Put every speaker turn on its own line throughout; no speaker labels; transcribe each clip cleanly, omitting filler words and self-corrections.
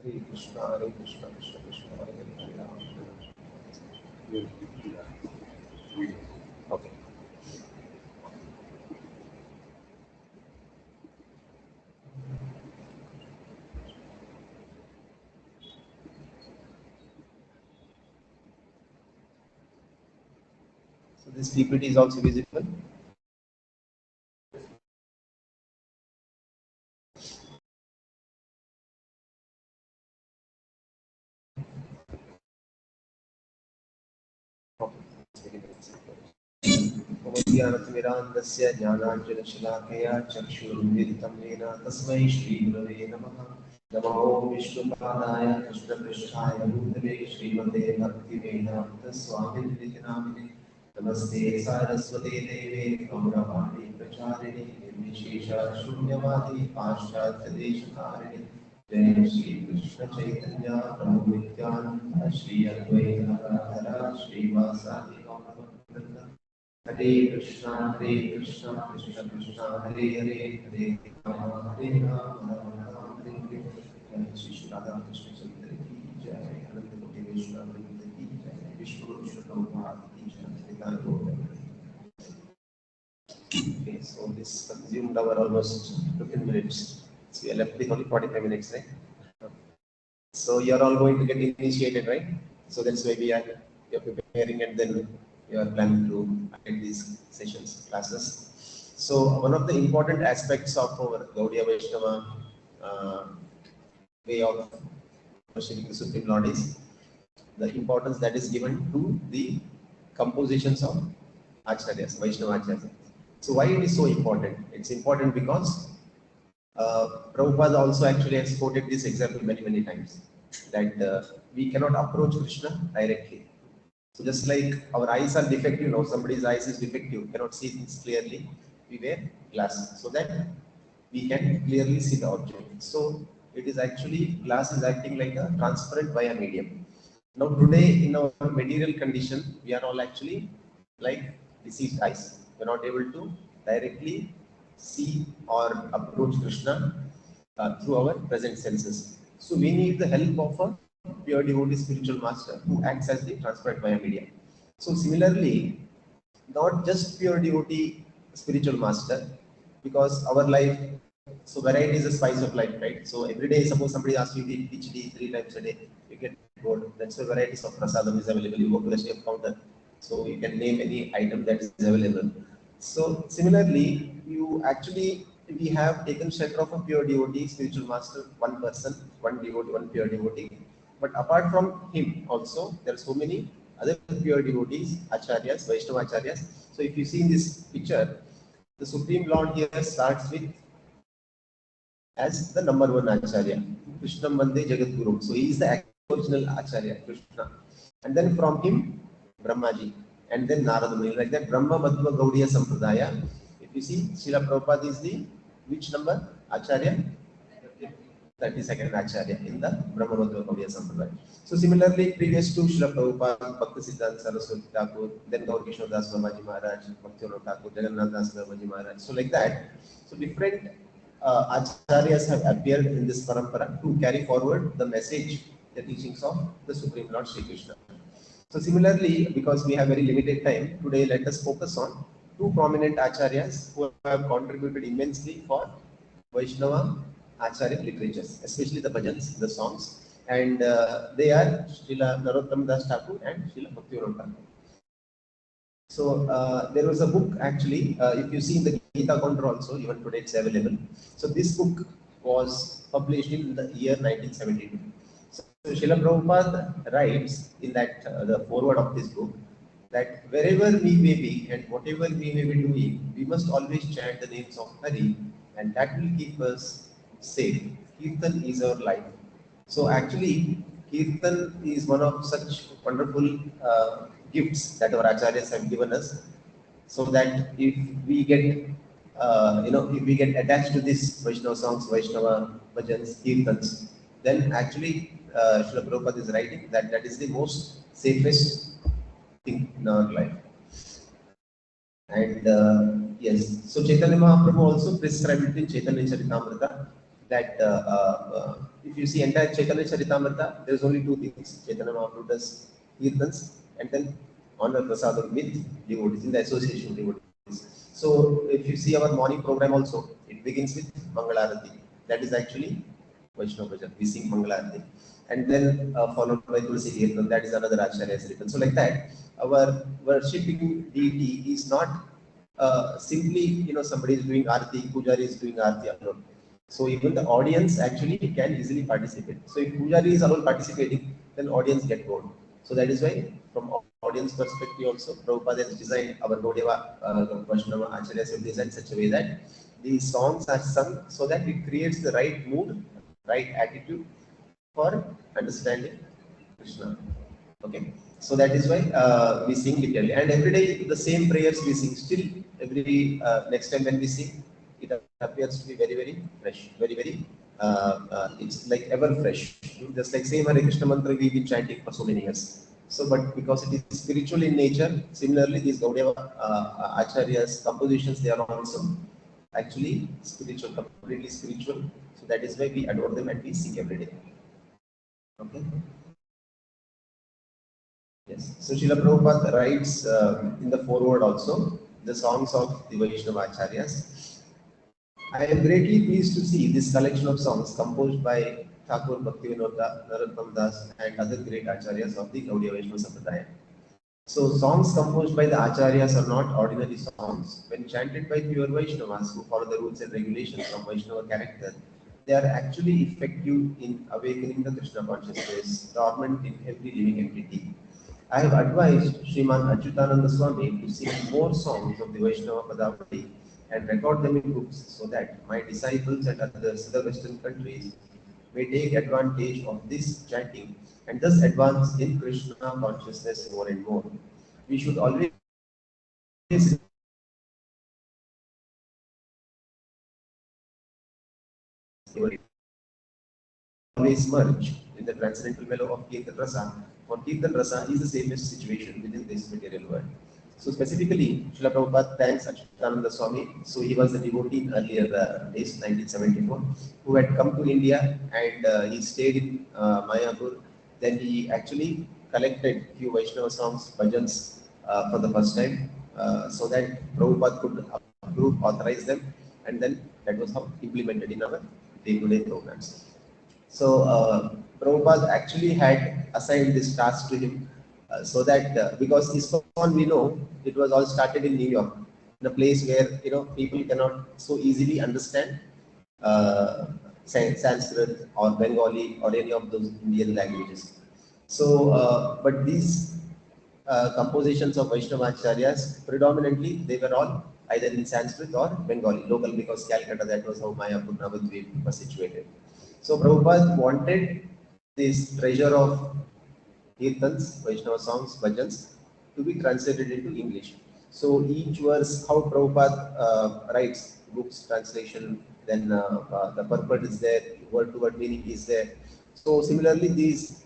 Hare Krishna, Krishna Krishna, Hare Hare, Ram Ram. Okay. So this PPT is also visible. ज्ञानतिमिरान्धस्य ज्ञानाञ्जनशलाकया चक्षुरुन्मिलितं येन तस्मै श्रीगुरवे नमः। नमो विष्णुपादाय कृष्णपृष्ठाय भूतले श्रीमते भक्तिवेदान्तस्वामिनिधि नामिने। नमस्ते सारस्वते देवे गौरवाणी प्रचारिणे निर्विशेष शून्यवादी पाश्चात्यदेशकारिणे। जय श्री कृष्ण चैतन्य प्रभु नित्यानंद श्री अद्वैत गदाधर श्रीवासादि गौरभक्त। हरे कृष्णा कृष्ण कृष्ण हरे हरे हरे राम हरे राम राम हरे हरे। जय श्री राधा कृष्ण चंद्र की जय। अनंत कोटि वैष्णव वृंद की जय। विश्व गुरु प्रभुपाद की जय। निताय गौर हरे। Okay, so this consumed our almost 15 minutes. So we are left with only 45 minutes, right? So you are all going to get initiated, right? So that's why we are preparing, and then we are planning to attend these sessions, classes. So one of the important aspects of our Gaudiya Vaishnava uh, way of worshiping the Supreme Lord is the importance that is given to the compositions of Acharyas, Vaishnava Acharyas. So why it is so important? It's important because Prabhupada also actually has quoted this example many times, that we cannot approach Krishna directly. So just like our eyes are defective, now somebody's eyes is defective, cannot see things clearly, we wear glasses so that we can clearly see the object. So it is actually, glass is acting like a transparent via medium. Now today in our material condition, we are all actually like deceased eyes. We are not able to directly see or approach Krishna through our present senses. So we need the help of a pure devotee spiritual master who acts as the transparent via media. So similarly, not just pure devotee spiritual master, because our life, so variety is the spice of life, right? So every day, suppose somebody asks you to eat khichdi 3 times a day, you get bored. That's why varieties of prasadam is available. You go to the chef counter, so you can name any item that is available. So similarly, you actually, we have taken shelter of a pure devotee spiritual master, one person, one devotee, one pure devotee. But apart from him, also there are so many other pure devotees, acharyas, Vaishnava acharyas. So if you see in this picture, the Supreme Lord here starts with as the number one acharya, Krishna Mande Jagat Guru. So he is the original acharya, Krishna. And then from him, Brahmaji, and then Narada Muni. Like that, Brahma Madhva Gaudiya Sampradaya. If you see, Srila Prabhupada is the which number? Acharya? 32nd Acharya in the Brahma Madhva Gaudiya Sampradaya. So similarly, previous to Srila Prabhupada, Bhakti Siddhanta Saraswati Thakur, then Gaur Kishore Das Babaji Maharaj, Bhaktivinoda Thakur, Jagannath Das Babaji Maharaj. So like that. So different acharyas have appeared in this parampara to carry forward the message, the teachings of the Supreme Lord Sri Krishna. So similarly, because we have very limited time, today let us focus on two prominent acharyas who have contributed immensely for Vaishnava Acharya literatures, especially the bhajans, the songs, and they are Srila Narottam Das Thakur and Srila Bhaktivinoda Thakur. So there was a book actually, if you see in the Gita Counter also, even today it's available. So this book was published in the year 1972. So Srila Prabhupada writes in that the foreword of this book that wherever we may be and whatever we may be doing, we must always chant the names of Hari, and that will keep us safe. Kirtan is our life. So actually, Kirtan is one of such wonderful gifts that our acharyas have given us, so that if we get, if we get attached to these Vaishnava songs, Vaishnava bhajans, Kirtans, then actually Srila Prabhupada is writing that that is the most safest thing in our life. And yes, so Chaitanya Mahaprabhu also prescribed it in Chaitanya Charitamrita that if if you see entire Chaitanya Charitamrita, there is only two things: Chaitanya Mahaprabhu does kirtans, and then honor prasadam with devotees in the association of devotees. So if you see our morning program also, it begins with Mangalarati. That is actually Vaishnava Bhajan. We sing Mangalarati, and then followed by Tulsi Kirtan. That is another Acharya's written. So like that, our worshipping deity is not simply, somebody is doing Arti, Pujari is doing Arti alone. So even the audience actually can easily participate. So if Pujari is alone participating, then audience get bored. So that is why, from audience perspective also, Prabhupada has designed our Gaudeva Vaishnava Acharyas have designed such a way that these songs are sung so that it creates the right mood, right attitude for understanding Krishna. Okay, so that is why we sing literally, and every day the same prayers we sing. Still, every next time when we sing, it appears to be very, very fresh, very, very. It's like ever fresh. Just like same Hare Krishna mantra we've been chanting for so many years. So, but because it is spiritual in nature, similarly these Gaudeva Acharyas compositions, they are also actually spiritual, completely spiritual. So that is why we adore them and we sing every day. Okay. Yes. So Srila Prabhupada writes in the foreword also the songs of the Vaishnava Acharyas. I am greatly pleased to see this collection of songs composed by Thakur Bhaktivinoda, Narottam Das, and other great Acharyas of the Gaudiya Vaishnava Sampradaya. So songs composed by the Acharyas are not ordinary songs. When chanted by pure Vaishnavas who follow the rules and regulations of Vaishnava character, they are actually effective in awakening the Krishna consciousness dormant in every living entity. I have advised Sriman Achyutananda Swami to sing more songs of the Vaishnava Padavati and record them in books so that my disciples and others in the Western countries may take advantage of this chanting and thus advance in Krishna consciousness more and more. We should always merge in the transcendental mellow of Kirtan Rasa, for Kirtan Rasa is the safest situation within this material world. So specifically, Srila Prabhupada thanks Achyutananda Swami. So he was a devotee in earlier days, 1974, who had come to India, and he stayed in Mayapur. Then he actually collected few Vaishnava songs, bhajans, for the first time, so that Prabhupada could approve, authorize them, and then that was how implemented in our day-to-day programs. So Prabhupada actually had assigned this task to him, so that because ISKCON, we know, it was all started in New York, in a place where people cannot so easily understand uh, Sanskrit or Bengali or any of those Indian languages. So, but these compositions of Vaishnava Acharyas, predominantly they were all either in Sanskrit or Bengali, local, because Calcutta, that was how Mayapur Navadvip was situated. So Prabhupada wanted this treasure of kirtans, Vaishnava songs, bhajans, to be translated into English. So each verse, how Prabhupada writes books, translation, then the purport is there, word-to-word meaning is there. So similarly, this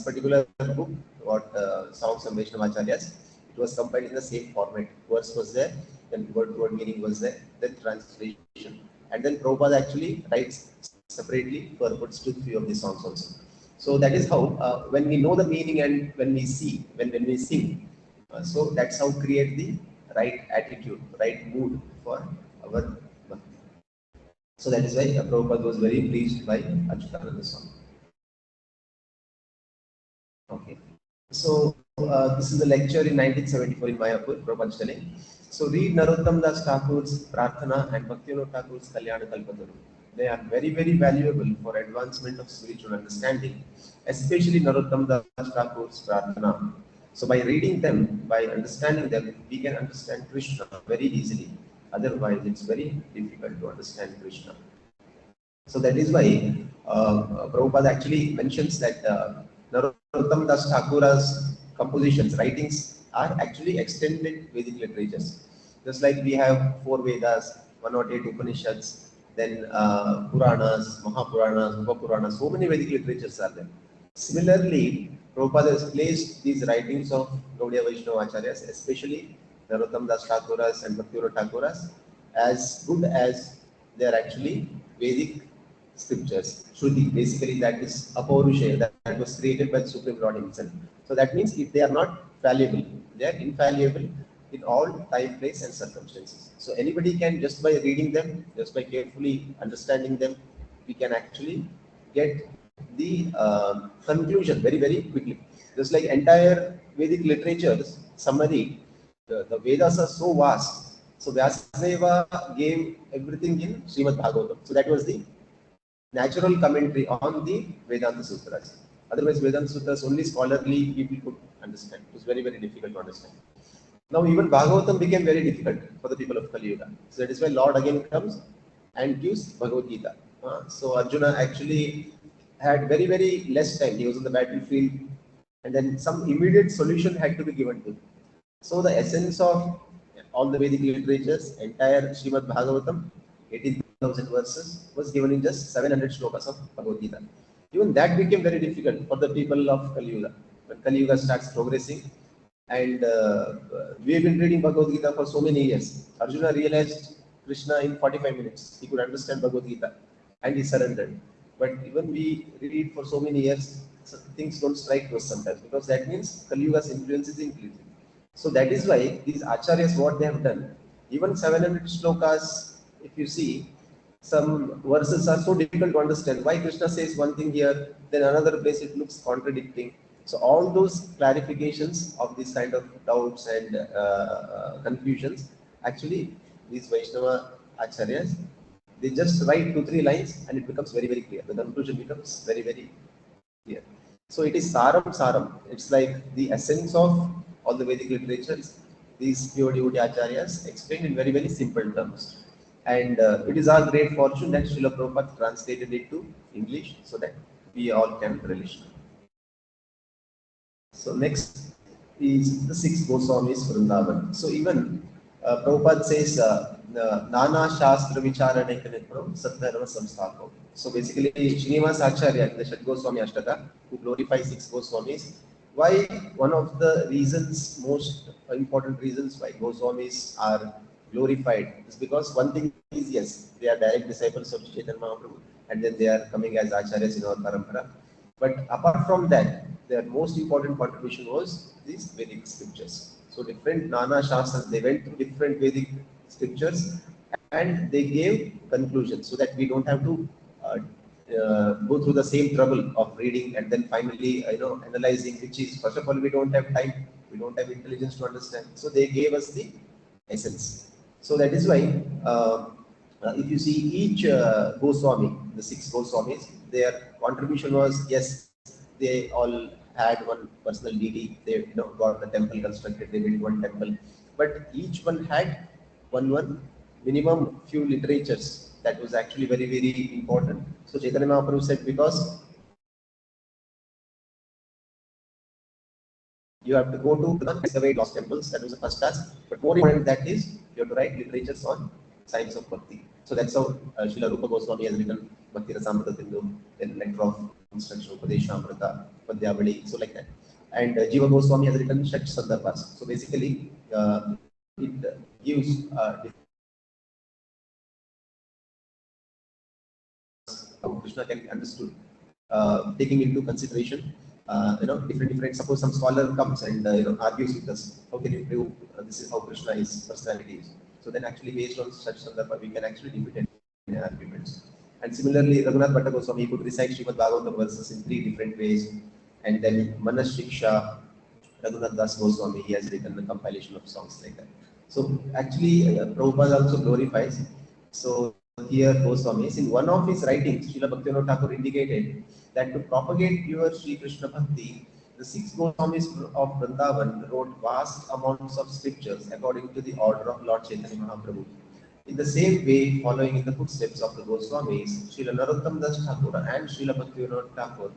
particular book, what songs of Vaishnava Acharyas, it was compiled in the same format. Verse was there, then word-to-word meaning was there, then translation, and then Prabhupada actually writes separately purports to few of the songs also. So that is how, when we know the meaning and when we see, when we sing, so that's how create the right attitude, right mood for our bhakti. So that is why Prabhupada was very pleased by Achyutananda Swami. Okay. So this is a lecture in 1974 in Mayapur, Prabhupada telling. So read Narottam Das Thakur's Prarthana and Bhaktivinoda Thakur's Kalyana Kalpataru. They are very, very valuable for advancement of spiritual understanding, especially Narottam Das Thakur's Prarthana. So by reading them, by understanding them, we can understand Krishna very easily. Otherwise, it's very difficult to understand Krishna. So that is why Prabhupada actually mentions that Narottam Das Thakura's compositions, writings are actually extended Vedic literatures. Just like we have four Vedas, 108 Upanishads, then Puranas, Mahapuranas, Upapuranas, so many Vedic literatures are there. Similarly, Prabhupada has placed these writings of Gaudiya Vaishnava Acharyas, especially Narottam Das Thakura's and Bhaktivinoda Thakur's, as good as they are actually Vedic scriptures. Shruti, basically that is Apaurushaya, that was created by the Supreme Lord himself. So that means if they are not fallible, they are infallible in all time, place and circumstances. So anybody can, just by reading them, just by carefully understanding them, we can actually get the conclusion very, very quickly. Just like entire Vedic literature's summary, the Vedas are so vast. So Vyasadeva gave everything in Srimad Bhagavatam. So that was the natural commentary on the Vedanta Sutras. Otherwise, Vedanta Sutras only scholarly people could understand. It was very, very difficult to understand. Now, even Bhagavatam became very difficult for the people of Kali Yuga. So that is why Lord again comes and gives Bhagavad Gita. So Arjuna actually had very, very less time. He was on the battlefield, and then some immediate solution had to be given to him. So the essence of all the Vedic literatures, entire Srimad Bhagavatam, 18,000 verses, was given in just 700 shlokas of Bhagavad Gita. Even that became very difficult for the people of Kali Yuga. When Kali Yuga starts progressing, and we have been reading Bhagavad Gita for so many years. Arjuna realized Krishna in 45 minutes. He could understand Bhagavad Gita and he surrendered. But even we read for so many years, so things don't strike to us sometimes, because that means Kali Yuga's influence is increasing. So that is why these acharyas, what they have done, even 700 shlokas, if you see, some verses are so difficult to understand. Why Krishna says one thing here, then another place it looks contradicting. So all those clarifications of these kind of doubts and confusions, actually these Vaishnava acharyas, they just write 2-3 lines and it becomes very, very clear. The conclusion becomes very, very clear. So it is saram saram. It's like the essence of all the Vedic literatures. These pure devotee acharyas explained in very, very simple terms. And it is our great fortune that Srila Prabhupada translated it to English so that we all can relish. So next is the 6 Goswamis Vrindavan. So even Prabhupada says Nana Shastra Vicharanaikanipram Satdharma Samsthapo. So basically Srinivas Acharya in the Shat Goswami Ashtaka, who glorifies 6 Goswamis. Why? One of the reasons, most important reasons why Goswamis are glorified is because one thing is, yes, they are direct disciples of Chaitanya Mahaprabhu and then they are coming as acharyas in our parampara. But apart from that, their most important contribution was these Vedic scriptures. So different Nana Shastras, they went through different Vedic scriptures and they gave conclusions so that we don't have to go through the same trouble of reading and then finally analyzing, which is, first of all, we don't have time, we don't have intelligence to understand. So they gave us the essence. So that is why if you see each Goswami, the 6 Goswamis, their contribution was, yes, they all had one personal deity, they got the temple constructed, they built one temple, but each one had one minimum few literatures that was actually very, very important. So Chaitanya Mahaprabhu said, because you have to go to excavate lost temples, that was the first task, but more important that is, you have to write literatures on science of bhakti. So that's how Srila Rupa Goswami has written Bhakti Rasamrita Sindhu, then letter of instruction, Upadeshamrita, Padyavali, so like that. And Jiva Goswami has written Shat Sandarbhas. So basically, it gives how Krishna can be understood, taking into consideration, different. Suppose some scholar comes and argues with us, how can you prove this is how Krishna his personality is? So then actually based on such sandarbha, we can actually defeat any arguments. And similarly, Raghunath Bhatta Goswami could recite Srimad Bhagavatam verses in 3 different ways. And then Manas Shiksha, Raghunath Das Goswami, he has written a compilation of songs like that. So actually, Prabhupada also glorifies. So here Goswamis, in one of his writings, Srila Bhaktivinoda Thakur indicated that to propagate pure Sri Krishna Bhakti, the 6 Goswamis of Vrindavan wrote vast amounts of scriptures according to the order of Lord Chaitanya Mahaprabhu. In the same way, following in the footsteps of the Goswamis, Srila Narottam Das Thakur and Srila Bhaktivinoda Thakur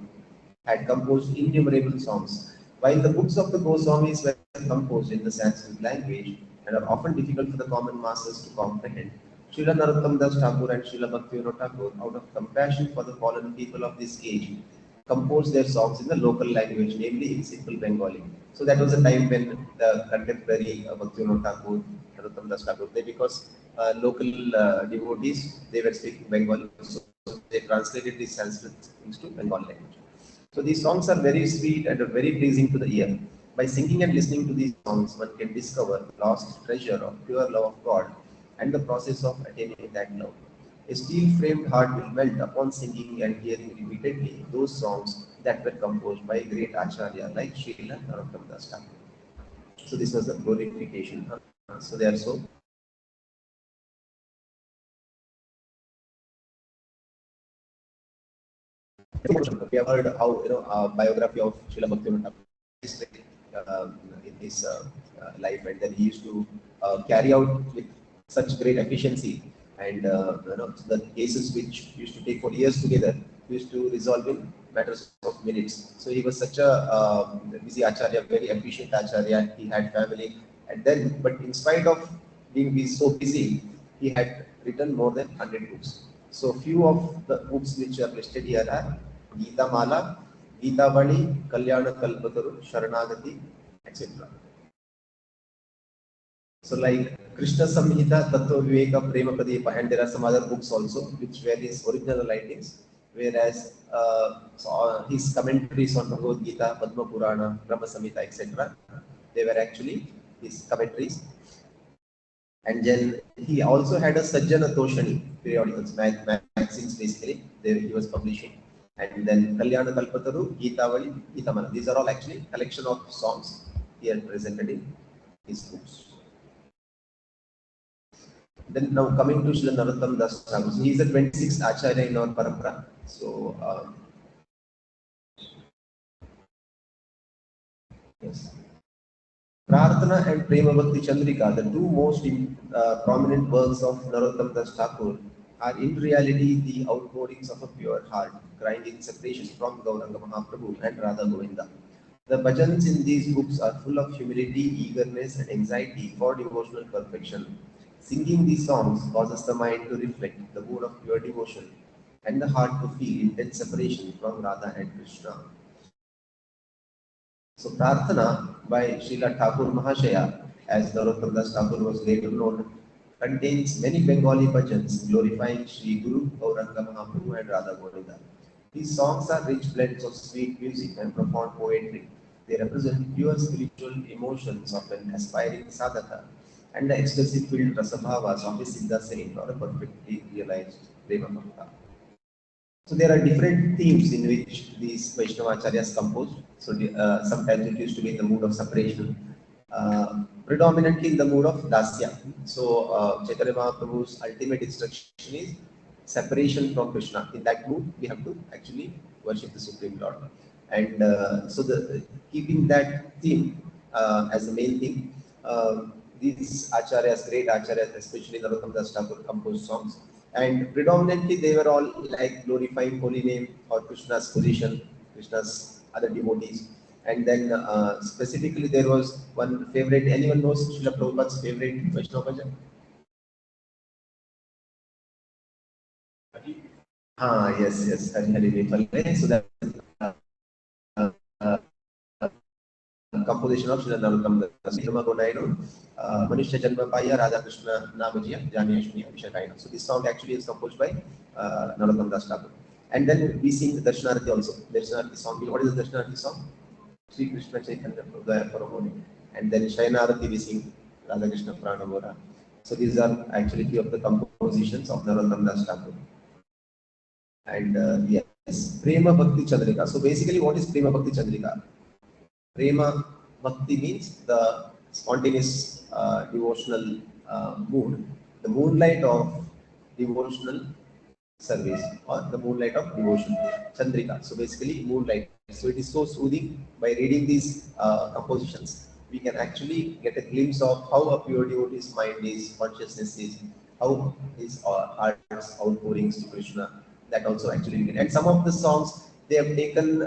had composed innumerable songs. While the books of the Goswamis were composed in the Sanskrit language and are often difficult for the common masses to comprehend, Srila Narottam Das Thakur and Srila Bhaktivinoda Thakur, out of compassion for the fallen people of this age, composed their songs in the local language, namely in simple Bengali. So that was a time when the contemporary Bhaktivinoda Thakur, Narottam Das Thakur, because local devotees, they were speaking Bengali, so they translated these Sanskrit things to Bengali language. So these songs are very sweet and are very pleasing to the ear. By singing and listening to these songs, one can discover the lost treasure of pure love of God and the process of attaining that love. A steel-framed heart will melt upon singing and hearing repeatedly those songs that were composed by great Acharya like Srila Narottam Das Thakur. So this was the glorification. So they are so. We have heard how biography of Srila Bhaktivinoda Thakur in his life, and then he used to carry out with such great efficiency, and the cases which used to take for years together used to resolve in matters of minutes. So he was such a busy acharya, very efficient acharya. He had family, and then, but in spite of being so busy, he had written more than 100 books. So few of the books which are listed here are Gita Mala, Gita Vali, Kalyana Kalpataru, Sharanagati, etc. So like Krishna Samhita, Tattva Viveka, Prema Pradeepa, and there are some other books also which were his original writings, whereas his commentaries on Bhagavad Gita, Padma Purana, Brahma Samhita, etc. they were actually his commentaries. And then he also had a Sajjana Toshani periodicals, magazines basically, there he was publishing. And then Kalyana Kalpataru, Gita Vali, Gita Mala. These are all actually collection of songs here presented in his books. Then now coming to Srila Narottam Das Thakur. So he is the 26th Acharya in our Parampara. So yes. Prarthana and Prema Bhakti Chandrika, the two most prominent works of Narottam Das Thakur, are in reality the outpourings of a pure heart, crying in separation from Gauranga Mahaprabhu and Radha Govinda. The bhajans in these books are full of humility, eagerness, and anxiety for devotional perfection. Singing these songs causes the mind to reflect the mood of pure devotion and the heart to feel intense separation from Radha and Krishna. So Prarthana by Srila Thakur Mahashaya, as Narottam Das Thakur was later known, contains many Bengali bhajans glorifying Sri Guru, Gauranga Mahaprabhu and Radha Govinda. These songs are rich blends of sweet music and profound poetry. They represent pure spiritual emotions of an aspiring sadhaka and the excessive filled rasabhavas of a siddha saint or a perfectly realized prema bhakta. So there are different themes in which these Vaishnava acharyas composed. So sometimes it used to be in the mood of separation, predominantly in the mood of dasya. So Chaitanya Mahaprabhu's ultimate instruction is separation from Krishna. In that mood, we have to actually worship the Supreme Lord. And so keeping that theme as the main theme, these acharyas, great acharyas, especially Narottam Das Thakur, composed songs. And predominantly they were all like glorifying holy name or Krishna's position, Krishna's other devotees. And then specifically there was one favorite, anyone knows Srila Prabhupada's favorite Vaishnava bhajan? Yes, Hari Hari Vepale. So that uh, uh, composition of Srila Narottam Das Thakur. Manushya Janma Paya Radha Krishna Namajiya Janiya Shuniya Vishakayana. So this song actually is composed by Narottam Das Thakur. And then we sing the Darshanarati also. Darshanarati song. What is the Darshanarati song? Sri Krishna Chaitanya Prabhu Paramoni. And then Shayanarati we sing Radha Krishna Pranamora. So these are actually few of the compositions of Narottam Das Thakur. And yes, Prema Bhakti Chandrika. So basically what is Prema Bhakti Chandrika? Prema Bhakti means the spontaneous devotional mood, the moonlight of devotional service or the moonlight of devotion, Chandrika. So basically moonlight. So it is so soothing. By reading these compositions, we can actually get a glimpse of how a pure devotee's mind is, consciousness is, how his heart's outpourings to Krishna. That also actually, and some of the songs they have taken,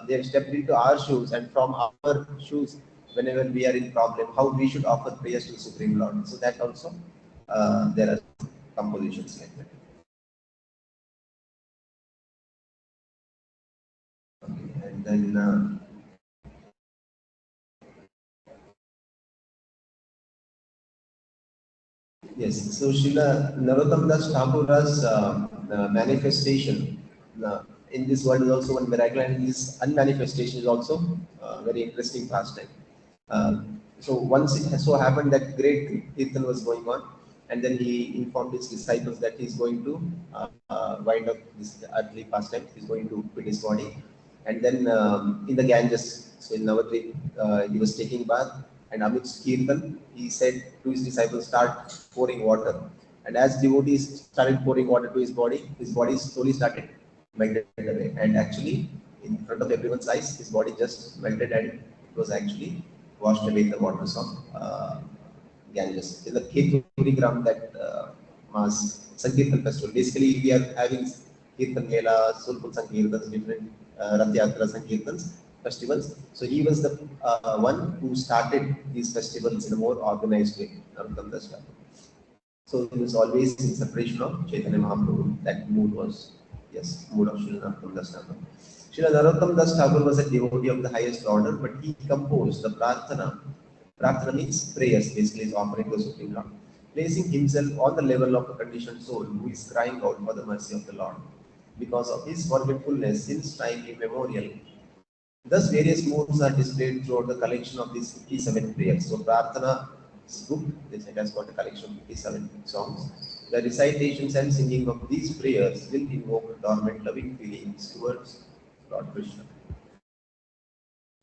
they have stepped into our shoes, and from our shoes, whenever we are in problem, how we should offer prayers to the Supreme Lord. So that also there are compositions like that. Okay. And then Yes, so Srila Narottam Das Thakur's manifestation in this world is also one miracle, and his unmanifestation is also very interesting pastime. So once it has so happened that great Kirtan was going on, and then he informed his disciples that he's going to wind up this earthly pastime, he's going to quit his body. And then in the Ganges, so in Navadvip, he was taking bath, and amidst Kirtan, he said to his disciples, start pouring water. And as devotees started pouring water to his body slowly started melted away. And actually, in front of everyone's eyes, his body just melted, and it was actually washed away in the waters of Ganges. In the K-Gram, that Mass Sankirtan festival. Basically, we are having Kirtan Mela, Sulpul Sankirtans, different Rath Yatra Sankirtans, festivals. So he was the one who started these festivals in a more organized way. Narottam Das Thakur. So he was always in separation of Chaitanya Mahaprabhu. That mood was, yes, mood of Srila Narottam Das Thakur. Srila Narottam Das Thakur was a devotee of the highest order, but he composed the Prarthana. Prarthana means prayers, basically is offering to the Supreme Lord, placing himself on the level of a conditioned soul who is crying out for the mercy of the Lord. Because of his forgetfulness since time immemorial, thus various moods are displayed throughout the collection of these 57 prayers. So Prarthana book, this has got a collection of 57 songs. The recitations and singing of these prayers will invoke dormant loving feelings towards Lord Krishna.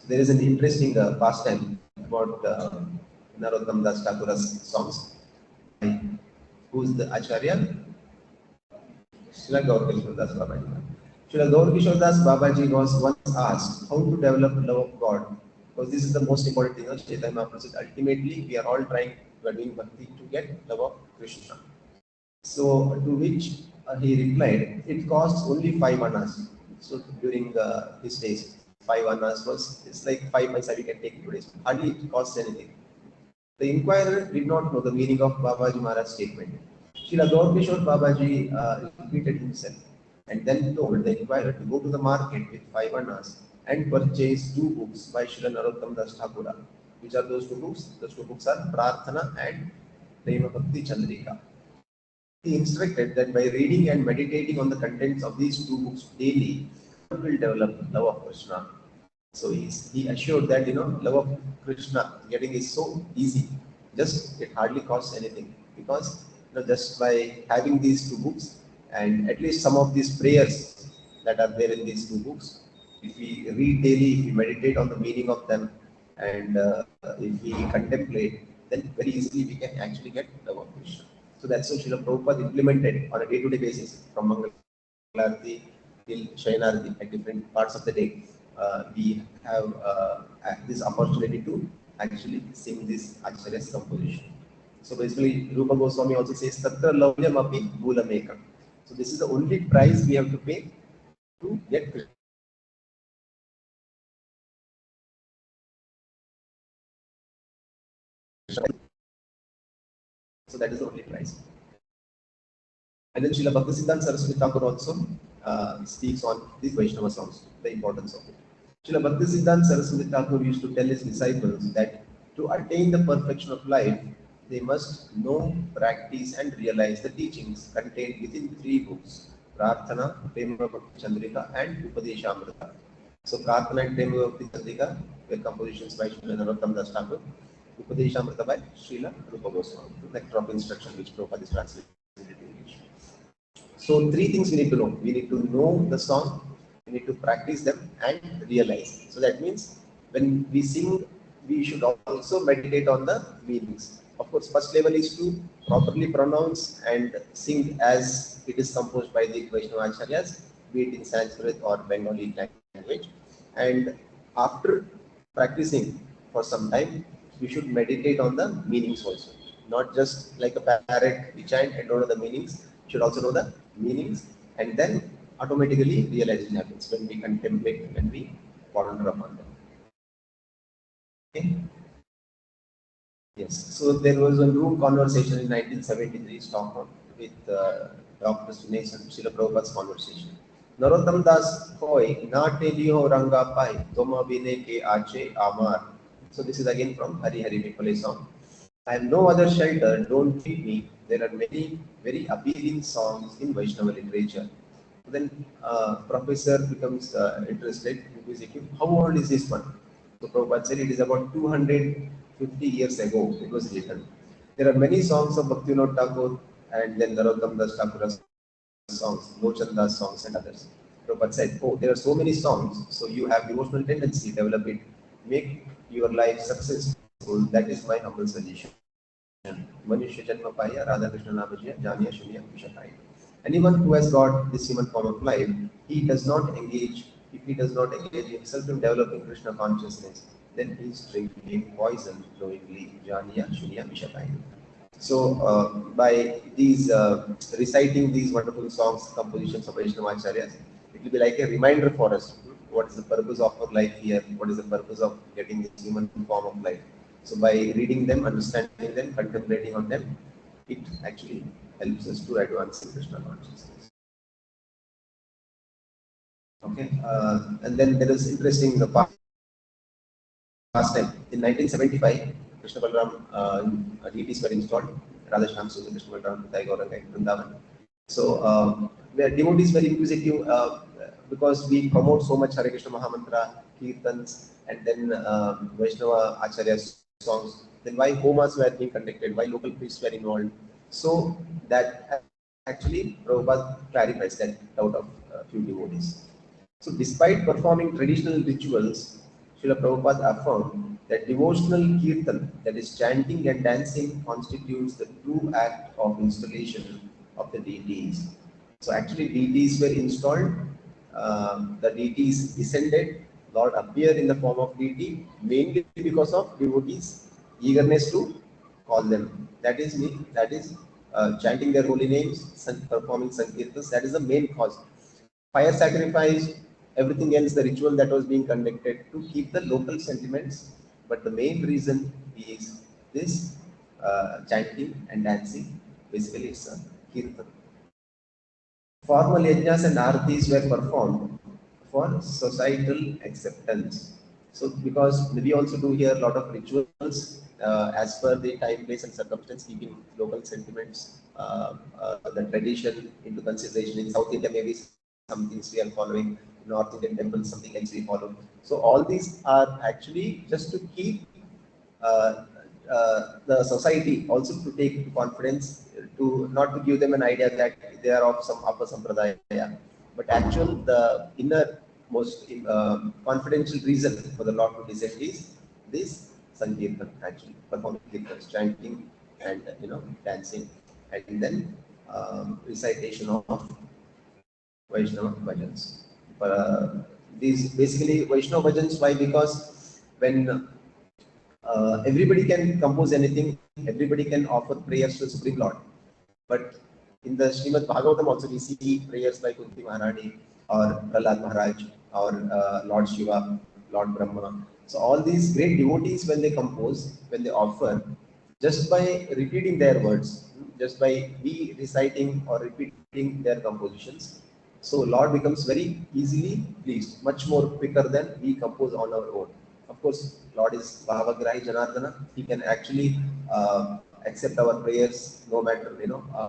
There is an interesting pastime about Narottam Das Thakur's songs. Who is the Acharya? Srila Gaur Kishore Das Babaji. Srila Gaur Kishore Das Babaji was once asked how to develop love of God, because this is the most important thing. Chaitanya Mahaprabhu said, ultimately, we are all trying, we are doing bhakti to get love of Krishna. So, to which he replied, it costs only 5 annas. So, during his days, 5 annas was, it's like 5 paisa we can take in today's. Hardly it costs anything. The inquirer did not know the meaning of Babaji Maharaj's statement. Srila Gaur Kishore Babaji repeated himself and then told the inquirer to go to the market with 5 annas and purchase 2 books by Srila Narottam Das Thakura. Which are those 2 books? Those 2 books are Prarthana and Prema Bhakti Chandrika. He instructed that by reading and meditating on the contents of these 2 books daily, one will develop love of Krishna. So he assured that love of Krishna getting is so easy, just it hardly costs anything, because just by having these 2 books and at least some of these prayers that are there in these 2 books, if we read daily, if we meditate on the meaning of them, and if we contemplate, then very easily we can actually get love of Krishna. So that's what Srila Prabhupada implemented on a day-to-day basis, from Mangalarti till Shayanarati at different parts of the day. We have this opportunity to actually sing this Acharya's composition. So basically, Rupa Goswami also says, Tatra Laulyam api Bhulamekam. So this is the only price we have to pay to get Krishna. So that is the only price. And then Srila Bhaktisiddhanta Saraswati Thakur also speaks on these Vaishnava songs, the importance of it. Srila Bhaktisiddhanta Saraswati Thakur used to tell his disciples that to attain the perfection of life, they must know, practice, and realize the teachings contained within 3 books: Prarthana, Prema Bhakti Chandrika, and Upadeshamrita. So Prarthana and Prema Bhakti Chandrika were compositions by Srila Narottam Das Thakur, Upadeshamrita by Srila Rupa Goswami, nectar of instruction which Prabhupada is translated into English. So 3 things we need to know. We need to know the song, we need to practice them, and realize. So that means when we sing, we should also meditate on the meanings. Of course, first level is to properly pronounce and sing as it is composed by the Vaishnava Acharyas, be it in Sanskrit or Bengali language. And after practicing for some time, we should meditate on the meanings also. Not just like a parrot, we chant and don't know the meanings. We should also know the meanings, and then automatically realization happens when we contemplate, when we ponder upon them. Okay. Yes. So there was a room conversation in 1973 Stockholm with Dr. Sunesan, Srila Prabhupada's conversation. Narottam Das Koi, Na Teliyo Ranga Pai, Toma Bine Ke Ache Amar. So this is again from Hari Hari Mikole song. I have no other shelter, don't feed me. There are many very appealing songs in Vaishnava literature. Then professor becomes interested because how old is this one? So Prabhupada said it is about 250 years ago it was written. There are many songs of Bhaktivinoda Tagore and then Narottam Das Thakura's songs, Lochan Das songs and others. Prabhupada said, oh, there are so many songs, so you have devotional tendency, develop it, make your life successful. That is my humble suggestion. मनुष्य जन्म पाया राधा कृष्ण नाम जिया जानिया शुनिया विषय. Anyone who has got this human form of life, he does not engage. If he does not engage himself in developing Krishna consciousness, then he is drinking poison knowingly. Janiya Shunya Vishakai. So, by these reciting these wonderful songs, compositions of Vaishnava Acharyas, it will be like a reminder for us. What is the purpose of our life here? What is the purpose of getting this human form of life? So, by reading them, understanding them, contemplating on them, it actually helps us to advance in Krishna consciousness. Okay, and then there is interesting the past time in 1975, Krishna Balaram deities were installed. Radhashyam Sundar Krishna Balaram Pitai Gauranga in Vrindavan. So where devotees were inquisitive because we promote so much Hare Krishna Mahamantra, Kirtans, and then Vaishnava Acharya songs. Then why homas were being conducted? Why local priests were involved? So that actually Prabhupada clarifies that doubt of few devotees. So despite performing traditional rituals, Srila Prabhupada affirmed that devotional kirtan, that is chanting and dancing, constitutes the true act of installation of the deities. So actually deities were installed, the deities descended, Lord appeared in the form of deity, mainly because of devotees' eagerness to call them. That is me, that is chanting their holy names, performing sankirtans, that is the main cause. Fire sacrifice, everything else, the ritual that was being conducted to keep the local sentiments. But the main reason is this chanting and dancing. Basically, it's a kirtan. Formal yajnas and artis were performed for societal acceptance. So, because we also do here a lot of rituals as per the time, place, and circumstance, keeping local sentiments, the tradition into consideration. In South India, maybe some things we are following, North Indian temples, something else we follow. So, all these are actually just to keep the society also to take confidence, to not to give them an idea that they are of some upper sampradaya, but actual the inner most confidential reason for the Lord to descend is this Sankirtan, actually performing kirtans, chanting and dancing, and then recitation of Vaishnava bhajans. These basically Vaishnava bhajans, why? Because when everybody can compose anything, everybody can offer prayers to Supreme Lord. But in the Srimad Bhagavatam also we see prayers by Kunti Maharani or Prahlad Maharaj or Lord Shiva, Lord Brahma. So all these great devotees, when they compose, when they offer, just by repeating their words, just by we reciting or repeating their compositions, so Lord becomes very easily pleased, much more quicker than we compose on our own. Of course, Lord is Bhavagrahi Janardana. He can actually accept our prayers no matter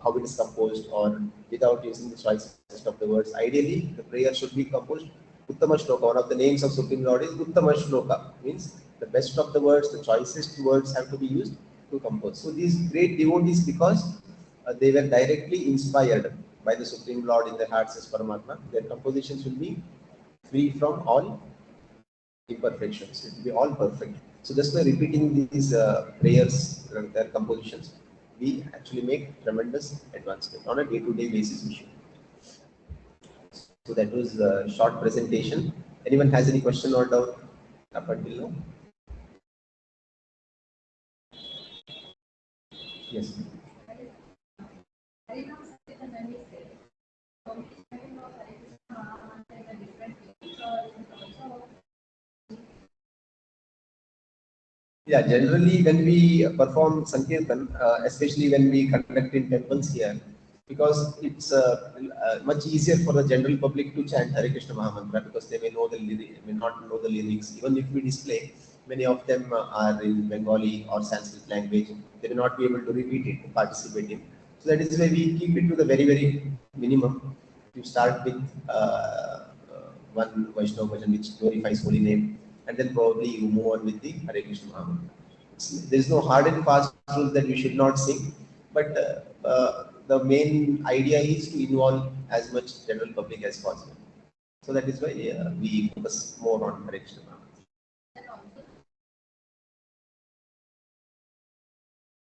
how it is composed or without using the choicest of the words. Ideally, the prayer should be composed Uttama Shloka. One of the names of Supreme Lord is Uttama Shloka. Means the best of the words, the choicest words have to be used to compose. So these great devotees, because they were directly inspired by the Supreme Lord in their hearts as Paramatma, their compositions will be free from all imperfections. It will be all perfect. So just by repeating these prayers, their compositions, we actually make tremendous advancement on a day-to-day basis. We should. So that was a short presentation. Anyone has any question or doubt up until now? Yes. Yeah, generally when we perform Sankirtan, especially when we conduct in temples here, because it's much easier for the general public to chant Hare Krishna Mahamantra because they may know the lyrics, may not know the lyrics. Even if we display, many of them are in Bengali or Sanskrit language. They may not be able to repeat it, participate in. So that is why we keep it to the very, very minimum. You start with one Vaishnava bhajan which glorifies holy name, and then probably you move on with the Hare Krishna Mahamudra. There is no hard and fast rule that you should not sing, but the main idea is to involve as much general public as possible. So that is why we focus more on Hare Krishna Mahamudra.